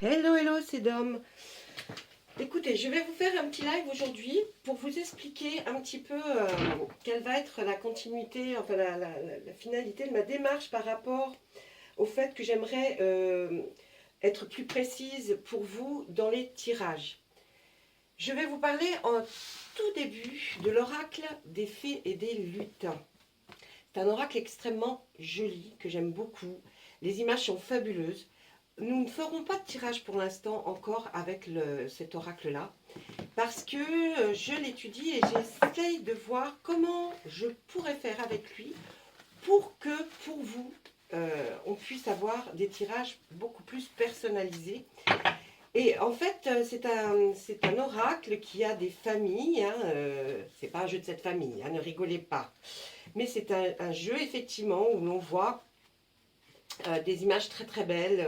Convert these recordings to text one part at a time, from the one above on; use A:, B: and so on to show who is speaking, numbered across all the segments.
A: Hello, hello, c'est Dom. Écoutez, je vais vous faire un petit live aujourd'hui pour vous expliquer un petit peu quelle va être la continuité, enfin la finalité de ma démarche par rapport au fait que j'aimerais être plus précise pour vous dans les tirages. Je vais vous parler en tout début de l'oracle des fées et des lutins. C'est un oracle extrêmement joli que j'aime beaucoup. Les images sont fabuleuses. Nous ne ferons pas de tirage pour l'instant encore avec cet oracle-là, parce que je l'étudie et j'essaye de voir comment je pourrais faire avec lui pour que, pour vous, on puisse avoir des tirages beaucoup plus personnalisés. Et en fait, c'est un oracle qui a des familles, hein, c'est pas un jeu de cette famille, hein, ne rigolez pas. Mais c'est un jeu, effectivement, où l'on voit des images très très belles.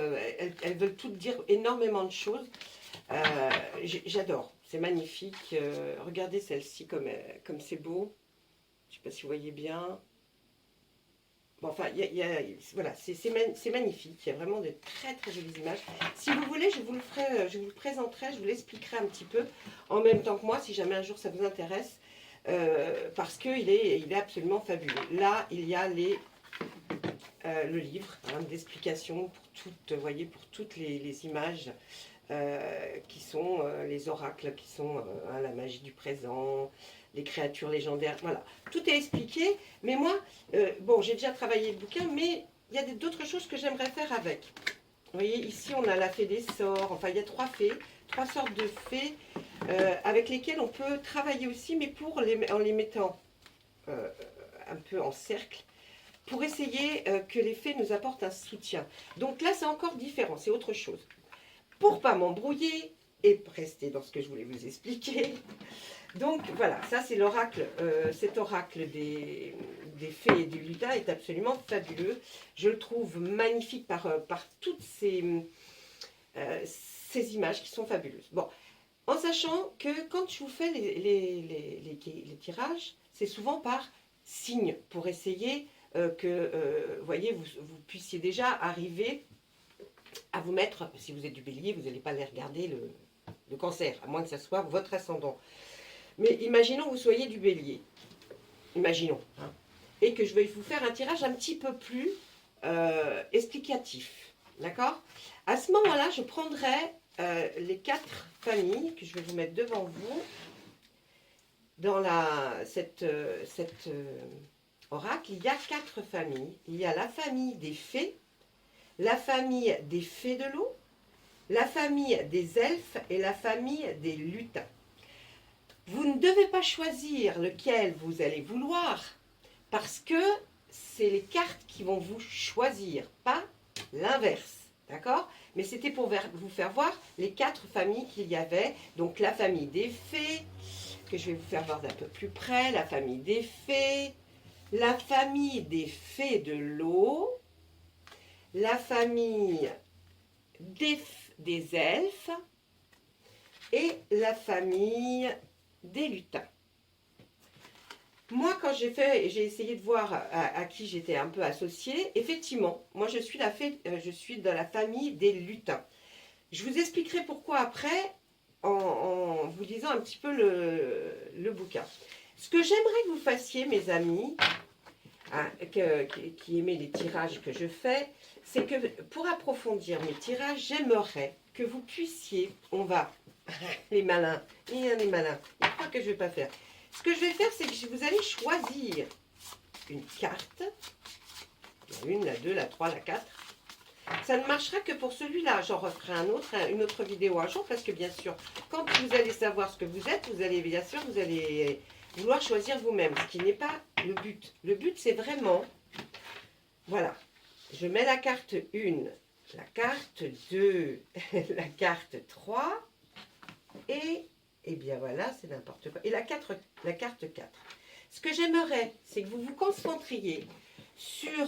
A: Elles veulent toutes dire énormément de choses. J'adore, c'est magnifique. Regardez celle-ci comme c'est beau. Je ne sais pas si vous voyez bien. Bon, enfin, voilà, c'est magnifique. Il y a vraiment de très très jolies images. Si vous voulez, je vous le ferai, je vous le présenterai, je vous l'expliquerai un petit peu en même temps que moi, si jamais un jour ça vous intéresse. Parce qu'il est absolument fabuleux. Là, il y a le livre hein, d'explications pour toutes, vous voyez, pour toutes les images qui sont les oracles, qui sont la magie du présent, les créatures légendaires, voilà. Tout est expliqué, mais moi, bon, j'ai déjà travaillé le bouquin, mais il y a d'autres choses que j'aimerais faire avec. Vous voyez, ici, on a la fée des sorts, enfin, il y a trois fées, trois sortes de fées avec lesquelles on peut travailler aussi, mais en les mettant un peu en cercle, pour essayer que les fées nous apportent un soutien. Donc là, c'est encore différent, c'est autre chose. Pour pas m'embrouiller et rester dans ce que je voulais vous expliquer. Donc voilà, ça c'est l'oracle, cet oracle des fées et du lutin est absolument fabuleux. Je le trouve magnifique par toutes ces images qui sont fabuleuses. Bon, en sachant que quand je vous fais les tirages, c'est souvent par signe pour essayer que, voyez, vous puissiez déjà arriver à vous mettre, si vous êtes du bélier, vous n'allez pas aller regarder le cancer, à moins que ce soit votre ascendant. Mais imaginons que vous soyez du bélier, imaginons, hein, et que je vais vous faire un tirage un petit peu plus explicatif, d'accord? À ce moment-là, je prendrai les quatre familles que je vais vous mettre devant vous dans cet oracle. Il y a quatre familles. Il y a la famille des fées, la famille des fées de l'eau, la famille des elfes et la famille des lutins. Vous ne devez pas choisir lequel vous allez vouloir parce que c'est les cartes qui vont vous choisir, pas l'inverse. D'accord? Mais c'était pour vous faire voir les quatre familles qu'il y avait. Donc la famille des fées, que je vais vous faire voir d'un peu plus près, la famille des fées, la famille des fées de l'eau, la famille des elfes et la famille des lutins. Moi, quand j'ai essayé de voir à qui j'étais un peu associée, effectivement, moi je suis de la famille des lutins. Je vous expliquerai pourquoi après, en vous lisant un petit peu le bouquin. Ce que j'aimerais que vous fassiez, mes amis, hein, qui aimez les tirages que je fais, c'est que pour approfondir mes tirages, j'aimerais que vous puissiez, les malins, il y a des malins, il croit que je ne vais pas faire. Ce que je vais faire, c'est que vous allez choisir une carte, la 1, la 2, la 3, la 4. Ça ne marchera que pour celui-là. J'en referai une autre vidéo un jour, parce que bien sûr, quand vous allez savoir ce que vous êtes, vous allez bien sûr, vous allez vouloir choisir vous-même, ce qui n'est pas le but. Le but, c'est vraiment, voilà, je mets la carte 1, la carte 2, la carte 3, et bien voilà, c'est n'importe quoi. Et la carte 4. Ce que j'aimerais, c'est que vous vous concentriez sur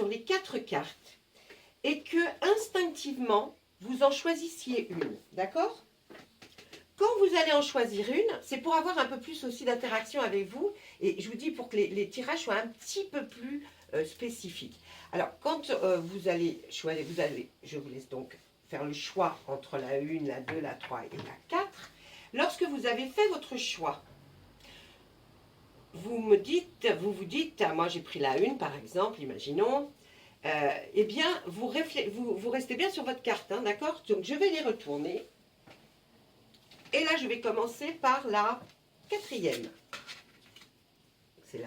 A: les quatre cartes et que instinctivement, vous en choisissiez une. D'accord? Quand vous allez en choisir une, c'est pour avoir un peu plus aussi d'interaction avec vous. Et je vous dis pour que les tirages soient un petit peu plus spécifiques. Alors, quand vous allez choisir, je vous laisse donc faire le choix entre la 1, la 2, la 3 et la 4. Lorsque vous avez fait votre choix, vous vous dites, ah, moi j'ai pris la 1 par exemple, imaginons, eh bien, vous restez bien sur votre carte, hein, d'accord? Donc, je vais les retourner. Et là, je vais commencer par la 4e. C'est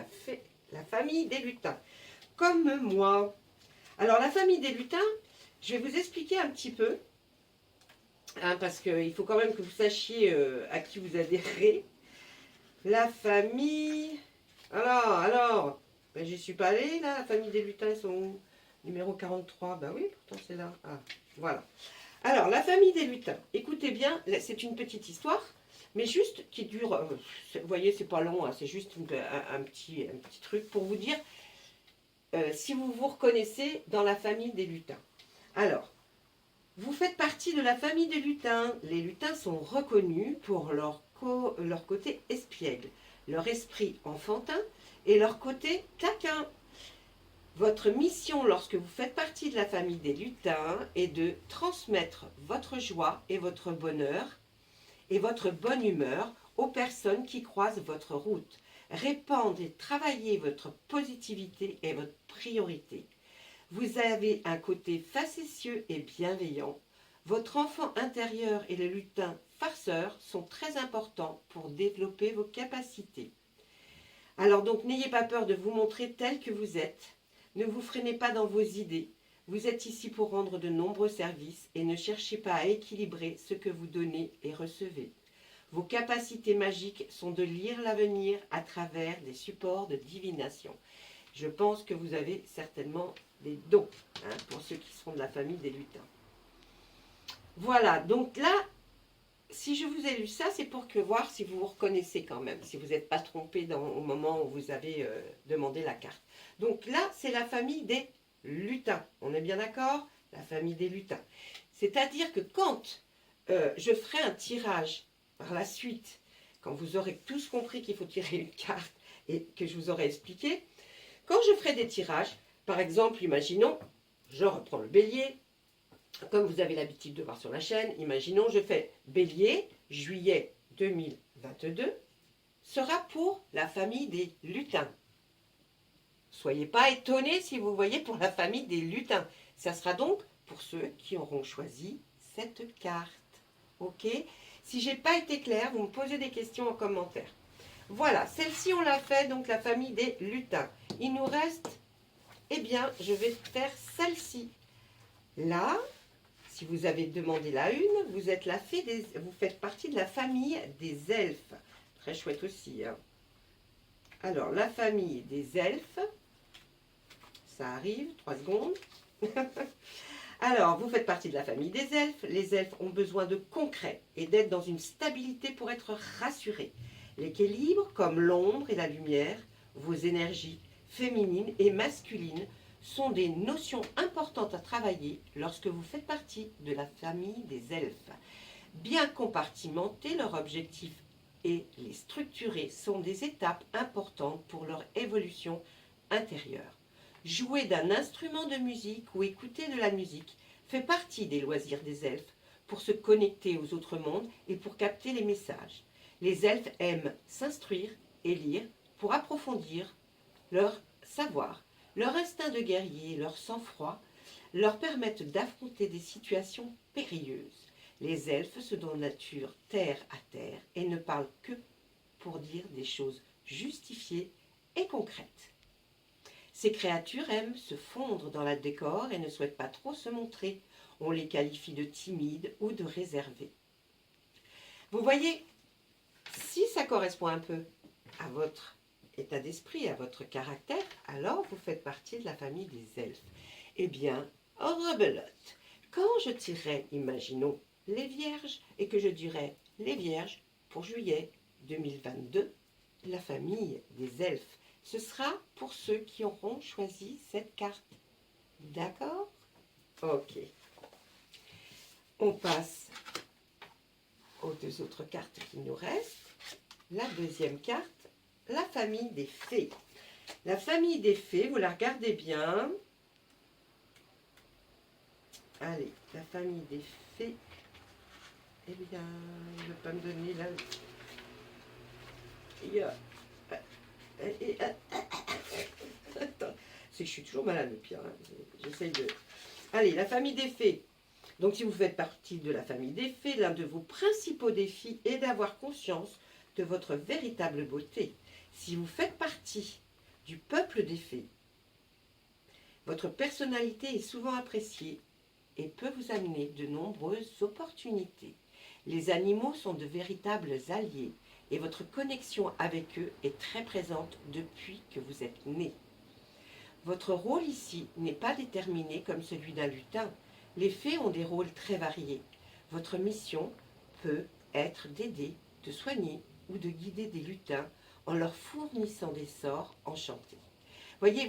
A: la famille des lutins. Comme moi. Alors, la famille des lutins, je vais vous expliquer un petit peu. Hein, parce qu'il faut quand même que vous sachiez à qui vous adhérez. La famille... Alors, ben, j'y suis pas allée, là. La famille des lutins, ils sont où? Numéro 43. Ben oui, pourtant c'est là. Ah, voilà. Alors, la famille des lutins. Écoutez bien, c'est une petite histoire, mais juste qui dure, vous voyez, c'est pas long, hein, c'est juste un petit truc pour vous dire si vous vous reconnaissez dans la famille des lutins. Alors, vous faites partie de la famille des lutins. Les lutins sont reconnus pour leur côté espiègle, leur esprit enfantin et leur côté taquin. Votre mission lorsque vous faites partie de la famille des lutins est de transmettre votre joie et votre bonheur et votre bonne humeur aux personnes qui croisent votre route. Répandre et travailler votre positivité est votre priorité. Vous avez un côté facétieux et bienveillant. Votre enfant intérieur et le lutin farceur sont très importants pour développer vos capacités. Alors donc, n'ayez pas peur de vous montrer tel que vous êtes. Ne vous freinez pas dans vos idées. Vous êtes ici pour rendre de nombreux services et ne cherchez pas à équilibrer ce que vous donnez et recevez. Vos capacités magiques sont de lire l'avenir à travers des supports de divination. Je pense que vous avez certainement des dons, hein, pour ceux qui seront de la famille des lutins. Voilà, donc là, si je vous ai lu ça, c'est pour voir si vous vous reconnaissez quand même, si vous n'êtes pas trompé au moment où vous avez demandé la carte. Donc là, c'est la famille des lutins. On est bien d'accord? La famille des lutins. C'est-à-dire que quand je ferai un tirage par la suite, quand vous aurez tous compris qu'il faut tirer une carte et que je vous aurai expliqué, quand je ferai des tirages, par exemple, imaginons, je reprends le bélier, comme vous avez l'habitude de voir sur la chaîne, imaginons, je fais bélier, juillet 2022, sera pour la famille des lutins. Soyez pas étonnés si vous voyez pour la famille des lutins. Ça sera donc pour ceux qui auront choisi cette carte. Ok? Si j'ai pas été claire, vous me posez des questions en commentaire. Voilà, celle-ci on l'a fait, donc la famille des lutins. Il nous reste, eh bien, je vais faire celle-ci. Là, si vous avez demandé la une, vous faites partie de la famille des elfes. Très chouette aussi. Hein. Alors, la famille des elfes, ça arrive, 3 secondes. Alors, vous faites partie de la famille des elfes. Les elfes ont besoin de concret et d'être dans une stabilité pour être rassurés. L'équilibre, comme l'ombre et la lumière, vos énergies féminines et masculines, sont des notions importantes à travailler lorsque vous faites partie de la famille des elfes. Bien compartimenter leurs objectifs et les structurer sont des étapes importantes pour leur évolution intérieure. Jouer d'un instrument de musique ou écouter de la musique fait partie des loisirs des elfes pour se connecter aux autres mondes et pour capter les messages. Les elfes aiment s'instruire et lire pour approfondir leur savoir. Leur instinct de guerrier, leur sang-froid, leur permettent d'affronter des situations périlleuses. Les elfes se donnent nature terre à terre et ne parlent que pour dire des choses justifiées et concrètes. Ces créatures aiment se fondre dans le décor et ne souhaitent pas trop se montrer. On les qualifie de timides ou de réservés. Vous voyez, si ça correspond un peu à votre état d'esprit, à votre caractère, alors vous faites partie de la famille des elfes. Eh bien, rebelote, quand je tirerai, imaginons, les vierges, et que je dirai les vierges pour juillet 2022, la famille des elfes, ce sera pour ceux qui auront choisi cette carte. D'accord? Ok. On passe aux deux autres cartes qui nous restent. La deuxième carte, la famille des fées. La famille des fées, vous la regardez bien. Allez, la famille des fées. Eh bien, il ne veut pas me donner la... Attends, c'est que je suis toujours malade le pire. Hein. J'essaye de... Allez, la famille des fées. Donc, si vous faites partie de la famille des fées, l'un de vos principaux défis est d'avoir conscience de votre véritable beauté. Si vous faites partie du peuple des fées, votre personnalité est souvent appréciée et peut vous amener de nombreuses opportunités. Les animaux sont de véritables alliés et votre connexion avec eux est très présente depuis que vous êtes né. Votre rôle ici n'est pas déterminé comme celui d'un lutin. Les fées ont des rôles très variés. Votre mission peut être d'aider, de soigner ou de guider des lutins en leur fournissant des sorts enchantés. Voyez,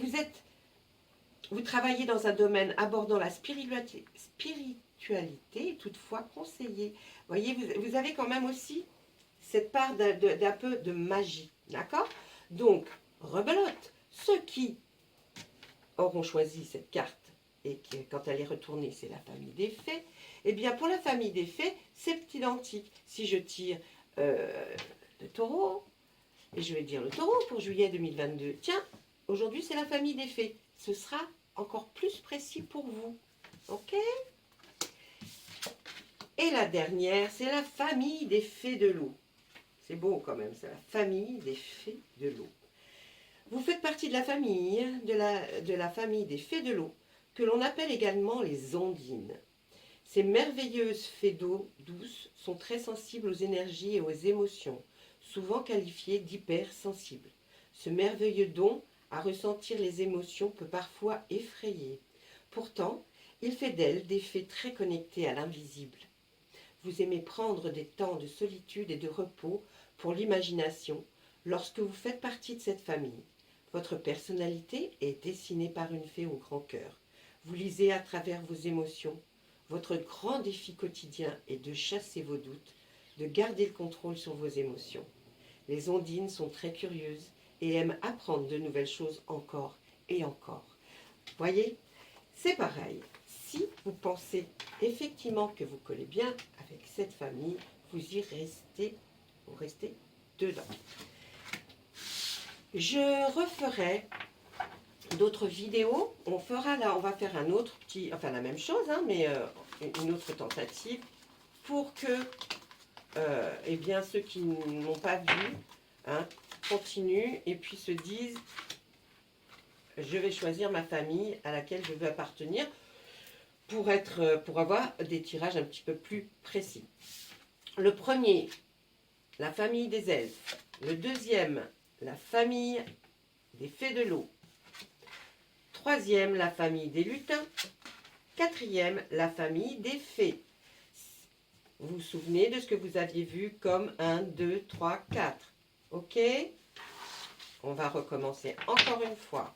A: vous travaillez dans un domaine abordant la spiritualité toutefois conseillé. Voyez, vous avez quand même aussi cette part d'un peu de magie, d'accord? Donc, rebelote, ceux qui auront choisi cette carte et que, quand elle est retournée, c'est la famille des fées, eh bien, pour la famille des fées, c'est identique. Si je tire le taureau, et je vais dire le taureau pour juillet 2022, tiens, aujourd'hui, c'est la famille des fées. Ce sera encore plus précis pour vous. Ok? Et la dernière, c'est la famille des fées de l'eau. C'est beau quand même, c'est la famille des fées de l'eau. Vous faites partie de la famille, de la famille des fées de l'eau, que l'on appelle également les ondines. Ces merveilleuses fées d'eau douce sont très sensibles aux énergies et aux émotions, souvent qualifiées d'hypersensibles. Ce merveilleux don à ressentir les émotions peut parfois effrayer. Pourtant, il fait d'elles des fées très connectées à l'invisible. Vous aimez prendre des temps de solitude et de repos pour l'imagination lorsque vous faites partie de cette famille. Votre personnalité est dessinée par une fée au grand cœur. Vous lisez à travers vos émotions. Votre grand défi quotidien est de chasser vos doutes, de garder le contrôle sur vos émotions. Les ondines sont très curieuses et aiment apprendre de nouvelles choses encore et encore. Voyez, c'est pareil. Si vous pensez effectivement que vous collez bien avec cette famille, vous y restez, vous restez dedans. Je referai d'autres vidéos. On va faire un autre petit, enfin la même chose, hein, mais une autre tentative pour que, eh bien, ceux qui n'ont pas vu, hein, continuent et puis se disent, je vais choisir ma famille à laquelle je veux appartenir pour avoir des tirages un petit peu plus précis. Le premier, la famille des elfes. Le deuxième, la famille des fées de l'eau. Troisième, la famille des lutins. Quatrième, la famille des fées. Vous vous souvenez de ce que vous aviez vu comme 1, 2, 3, 4. Ok? On va recommencer encore une fois.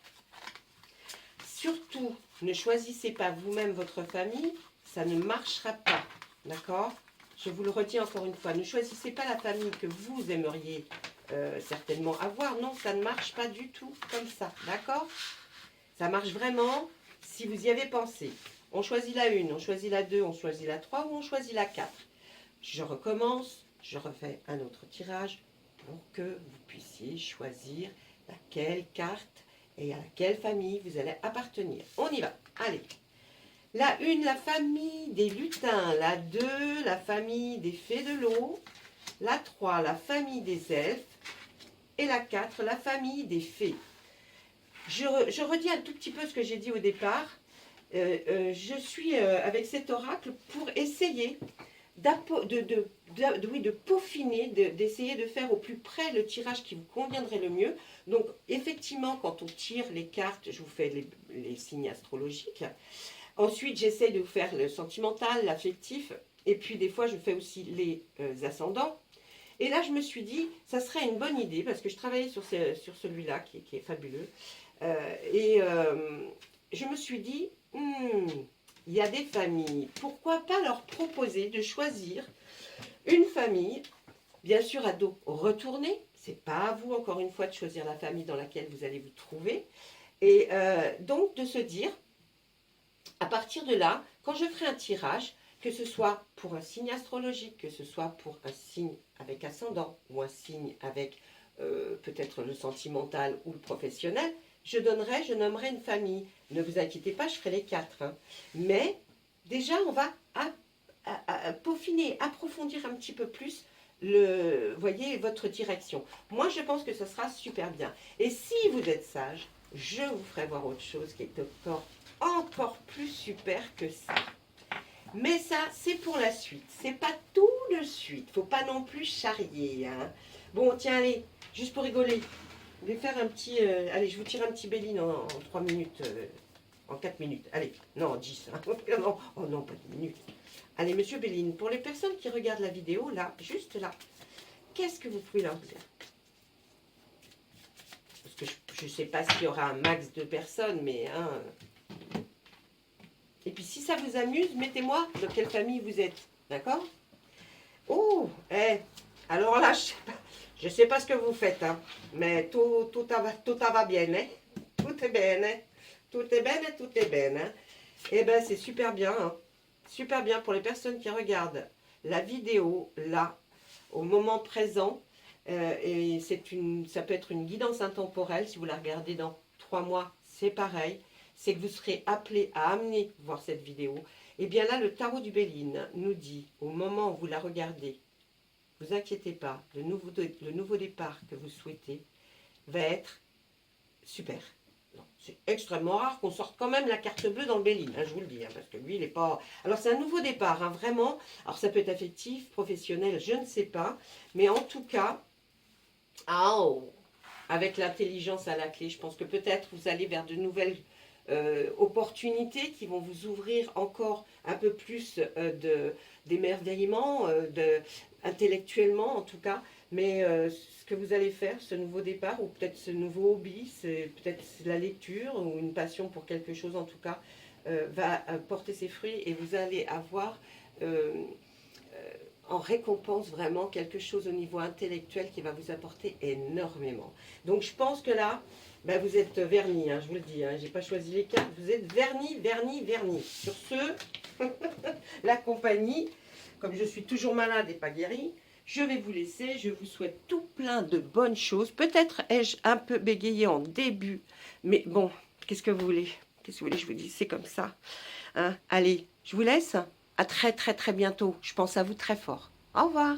A: Surtout, ne choisissez pas vous-même votre famille, ça ne marchera pas. D'accord? Je vous le redis encore une fois, ne choisissez pas la famille que vous aimeriez certainement avoir. Non, ça ne marche pas du tout comme ça. D'accord? Ça marche vraiment si vous y avez pensé. On choisit la 1, on choisit la 2, on choisit la 3 ou on choisit la 4. Je recommence, je refais un autre tirage pour que vous puissiez choisir laquelle carte et à laquelle famille vous allez appartenir. On y va. Allez. La 1, la famille des lutins. La 2, la famille des fées de l'eau. La 3, la famille des elfes. Et la 4, la famille des fées. Je redis un tout petit peu ce que j'ai dit au départ. Je suis avec cet oracle pour essayer de peaufiner, d'essayer de faire au plus près le tirage qui vous conviendrait le mieux. Donc, effectivement, quand on tire les cartes, je vous fais les signes astrologiques. Ensuite, j'essaie de vous faire le sentimental, l'affectif. Et puis, des fois, je fais aussi les ascendants. Et là, je me suis dit, ça serait une bonne idée, parce que je travaillais sur celui-là, qui est fabuleux. Je me suis dit, il y a des familles, pourquoi pas leur proposer de choisir Une famille, bien sûr à dos retourné. C'est pas à vous, encore une fois, de choisir la famille dans laquelle vous allez vous trouver. Et donc de se dire, à partir de là, quand je ferai un tirage, que ce soit pour un signe astrologique, que ce soit pour un signe avec ascendant ou un signe avec peut-être le sentimental ou le professionnel, je nommerai une famille. Ne vous inquiétez pas, je ferai les 4. Hein. Mais déjà, on va peaufiner, approfondir un petit peu plus voyez, votre direction. Moi, je pense que ce sera super bien. Et si vous êtes sage, je vous ferai voir autre chose qui est encore plus super que ça. Mais ça, c'est pour la suite. C'est pas tout de suite. Faut pas non plus charrier. Hein. Bon, tiens, allez, juste pour rigoler. Je vais faire un petit... allez, je vous tire un petit Béline en 3 minutes. En 4 minutes. Allez, non, en 10. Hein. Non, oh non, pas 10 minutes. Allez, monsieur Béline, pour les personnes qui regardent la vidéo, là, juste là, qu'est-ce que vous pouvez leur dire? Parce que je ne sais pas s'il y aura un max de personnes, mais... Hein, et puis, si ça vous amuse, mettez-moi de quelle famille vous êtes. D'accord? Oh, alors là, je sais pas ce que vous faites, hein, mais tout va bien, hein? Tout est bien, hein? Tout est bien, tout est bien, hein? Eh bien, c'est super bien, hein? Super bien pour les personnes qui regardent la vidéo, là, au moment présent. Et ça peut être une guidance intemporelle, si vous la regardez dans 3 mois, c'est pareil. C'est que vous serez appelé à amener voir cette vidéo. Et bien là, le tarot du Béline nous dit, au moment où vous la regardez, ne vous inquiétez pas, le nouveau départ que vous souhaitez va être super. C'est extrêmement rare qu'on sorte quand même la carte bleue dans le Béline, hein, je vous le dis, hein, parce que lui, il n'est pas... Alors, c'est un nouveau départ, hein, vraiment. Alors, ça peut être affectif, professionnel, je ne sais pas. Mais en tout cas, avec l'intelligence à la clé, je pense que peut-être vous allez vers de nouvelles opportunités qui vont vous ouvrir encore un peu plus d'émerveillement, intellectuellement en tout cas. Mais ce que vous allez faire, ce nouveau départ, ou peut-être ce nouveau hobby, c'est peut-être la lecture ou une passion pour quelque chose en tout cas, va porter ses fruits et vous allez avoir en récompense vraiment quelque chose au niveau intellectuel qui va vous apporter énormément. Donc je pense que là, ben vous êtes vernis, hein, je vous le dis, hein, je n'ai pas choisi les cartes, vous êtes vernis, vernis, vernis. Sur ce, la compagnie, comme je suis toujours malade et pas guérie, je vais vous laisser, je vous souhaite tout plein de bonnes choses. Peut-être ai-je un peu bégayé en début, mais bon, qu'est-ce que vous voulez? Qu'est-ce que vous voulez, je vous dis, c'est comme ça. Hein, allez, je vous laisse. À très très très bientôt. Je pense à vous très fort. Au revoir.